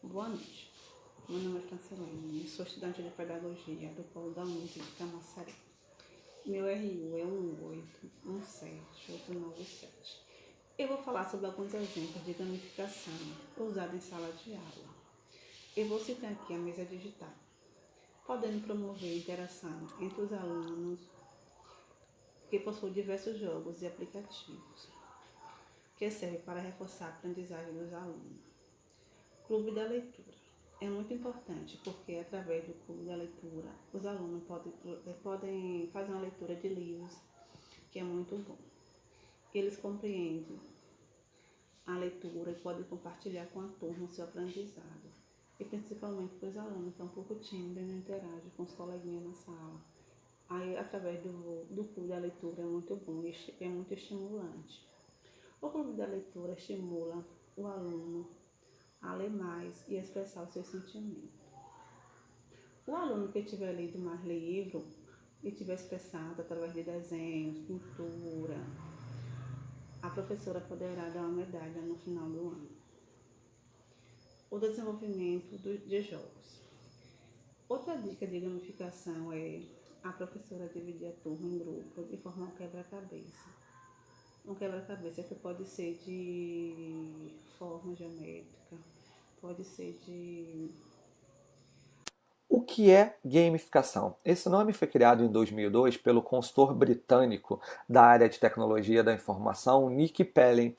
Boa noite. Meu nome é Francelene, sou estudante de Pedagogia do Polo da UNT de Camaçari. Meu RU é 1817897. Eu vou falar sobre alguns exemplos de gamificação usada em sala de aula. Eu vou citar aqui a mesa digital, podendo promover interação entre os alunos que possui diversos jogos e aplicativos, que serve para reforçar a aprendizagem dos alunos. Clube da leitura. É muito importante porque, através do clube da leitura, os alunos podem fazer uma leitura de livros, que é muito bom. Eles compreendem a leitura e podem compartilhar com a turma o seu aprendizado. E principalmente para os alunos que estão um pouco tímidos e não interagem com os coleguinhas na sala. Aí, através do clube da leitura, é muito bom e é muito estimulante. O clube da leitura estimula o aluno a ler mais e expressar os seus sentimentos. O aluno que tiver lido mais livro e tiver expressado através de desenhos, pintura, a professora poderá dar uma medalha no final do ano. O desenvolvimento de jogos. Outra dica de gamificação é a professora dividir a turma em grupos e formar um quebra-cabeça. Um quebra-cabeça que pode ser de forma geométrica, pode ser de... O que é gamificação? Esse nome foi criado em 2002 pelo consultor britânico da área de tecnologia da informação, Nick Pellen,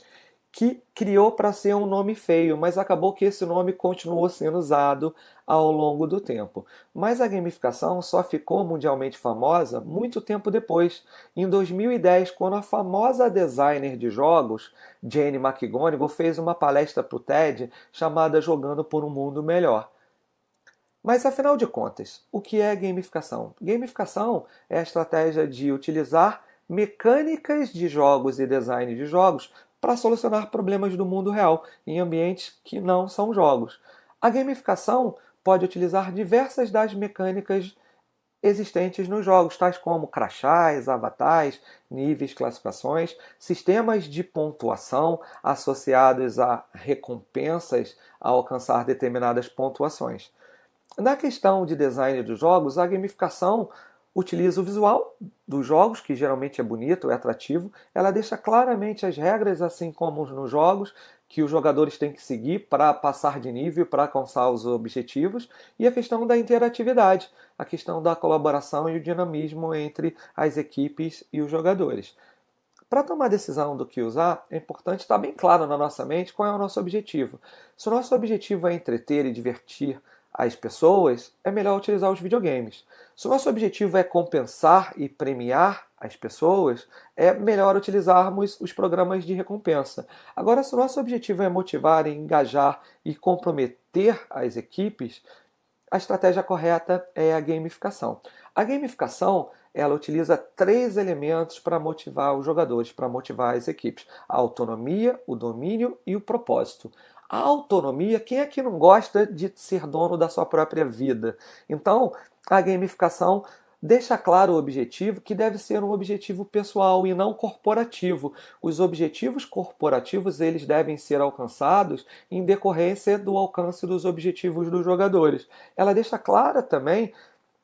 que criou para ser um nome feio, mas acabou que esse nome continuou sendo usado ao longo do tempo. Mas a gamificação só ficou mundialmente famosa muito tempo depois, em 2010, quando a famosa designer de jogos, Jane McGonigal, fez uma palestra para o TED chamada Jogando por um Mundo Melhor. Mas afinal de contas, o que é gamificação? Gamificação é a estratégia de utilizar mecânicas de jogos e design de jogos para solucionar problemas do mundo real em ambientes que não são jogos. A gamificação pode utilizar diversas das mecânicas existentes nos jogos, tais como crachás, avatares, níveis, classificações, sistemas de pontuação associados a recompensas a alcançar determinadas pontuações. Na questão de design dos jogos, a gamificação utiliza o visual dos jogos, que geralmente é bonito, é atrativo. Ela deixa claramente as regras, assim como nos jogos, que os jogadores têm que seguir para passar de nível, para alcançar os objetivos. E a questão da interatividade, a questão da colaboração e o dinamismo entre as equipes e os jogadores. Para tomar decisão do que usar, é importante estar bem claro na nossa mente qual é o nosso objetivo. Se o nosso objetivo é entreter e divertir as pessoas, é melhor utilizar os videogames. Se o nosso objetivo é compensar e premiar as pessoas, é melhor utilizarmos os programas de recompensa. Agora, se o nosso objetivo é motivar, engajar e comprometer as equipes, a estratégia correta é a gamificação. A gamificação, ela utiliza 3 elementos para motivar os jogadores, para motivar as equipes: a autonomia, o domínio e o propósito. A autonomia, quem é que não gosta de ser dono da sua própria vida? Então, a gamificação deixa claro o objetivo, que deve ser um objetivo pessoal e não corporativo. Os objetivos corporativos, eles devem ser alcançados em decorrência do alcance dos objetivos dos jogadores. Ela deixa clara também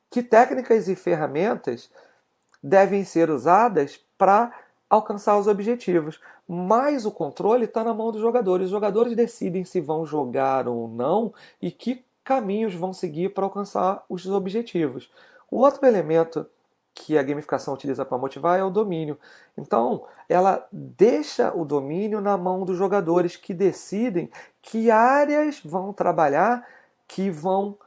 que técnicas e ferramentas devem ser usadas para alcançar os objetivos, mas o controle está na mão dos jogadores. Os jogadores decidem se vão jogar ou não e que caminhos vão seguir para alcançar os objetivos. O outro elemento que a gamificação utiliza para motivar é o domínio. Então, ela deixa o domínio na mão dos jogadores, que decidem que áreas vão trabalhar, que vão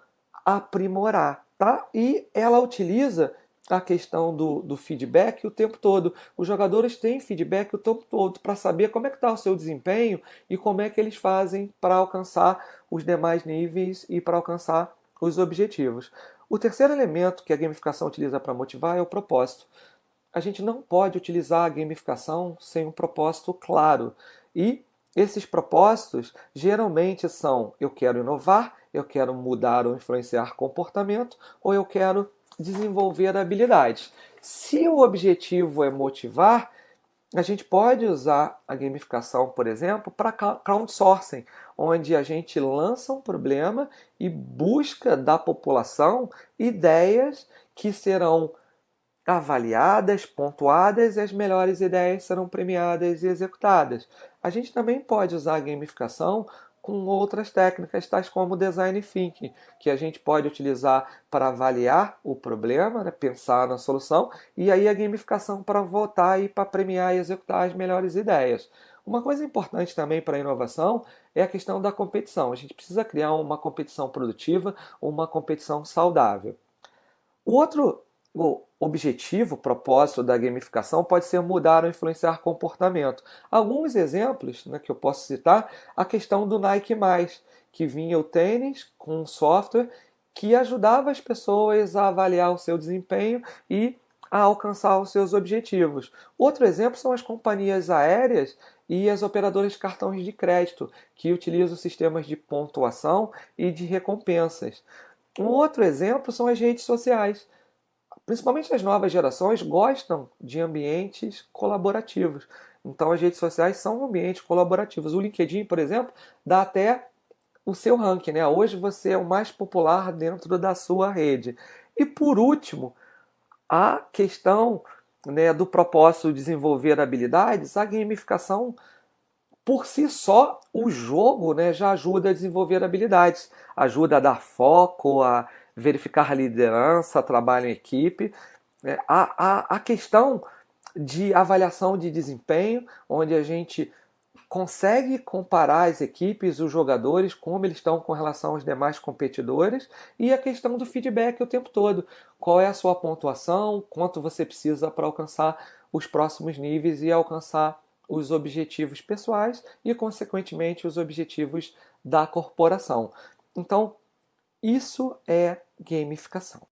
aprimorar, tá? E ela utiliza a questão do feedback o tempo todo. Os jogadores têm feedback o tempo todo para saber como é que está o seu desempenho e como é que eles fazem para alcançar os demais níveis e para alcançar os objetivos. O terceiro elemento que a gamificação utiliza para motivar é o propósito. A gente não pode utilizar a gamificação sem um propósito claro. E esses propósitos geralmente são: eu quero inovar, eu quero mudar ou influenciar comportamento, ou eu quero desenvolver habilidades. Se o objetivo é motivar, a gente pode usar a gamificação, por exemplo, para crowdsourcing, onde a gente lança um problema e busca da população ideias que serão avaliadas, pontuadas e as melhores ideias serão premiadas e executadas. A gente também pode usar a gamificação com outras técnicas, tais como o design thinking, que a gente pode utilizar para avaliar o problema, né, pensar na solução, e aí a gamificação para votar e para premiar e executar as melhores ideias. Uma coisa importante também para a inovação é a questão da competição. A gente precisa criar uma competição produtiva, uma competição saudável. O outro objetivo, propósito da gamificação pode ser mudar ou influenciar comportamento. Alguns exemplos, né, que eu posso citar, a questão do Nike+, que vinha o tênis com um software que ajudava as pessoas a avaliar o seu desempenho e a alcançar os seus objetivos. Outro exemplo são as companhias aéreas e as operadoras de cartões de crédito, que utilizam sistemas de pontuação e de recompensas. Um outro exemplo são as redes sociais. Principalmente as novas gerações gostam de ambientes colaborativos. Então as redes sociais são ambientes colaborativos. O LinkedIn, por exemplo, dá até o seu ranking, né? Hoje você é o mais popular dentro da sua rede. E por último, a questão, né, do propósito de desenvolver habilidades, a gamificação por si só, o jogo, né, já ajuda a desenvolver habilidades, ajuda a dar foco, a verificar a liderança, trabalho em equipe. A questão de avaliação de desempenho, onde a gente consegue comparar as equipes, os jogadores, como eles estão com relação aos demais competidores, e a questão do feedback o tempo todo. Qual é a sua pontuação, quanto você precisa para alcançar os próximos níveis e alcançar os objetivos pessoais e, consequentemente, os objetivos da corporação. Então, isso é gamificação.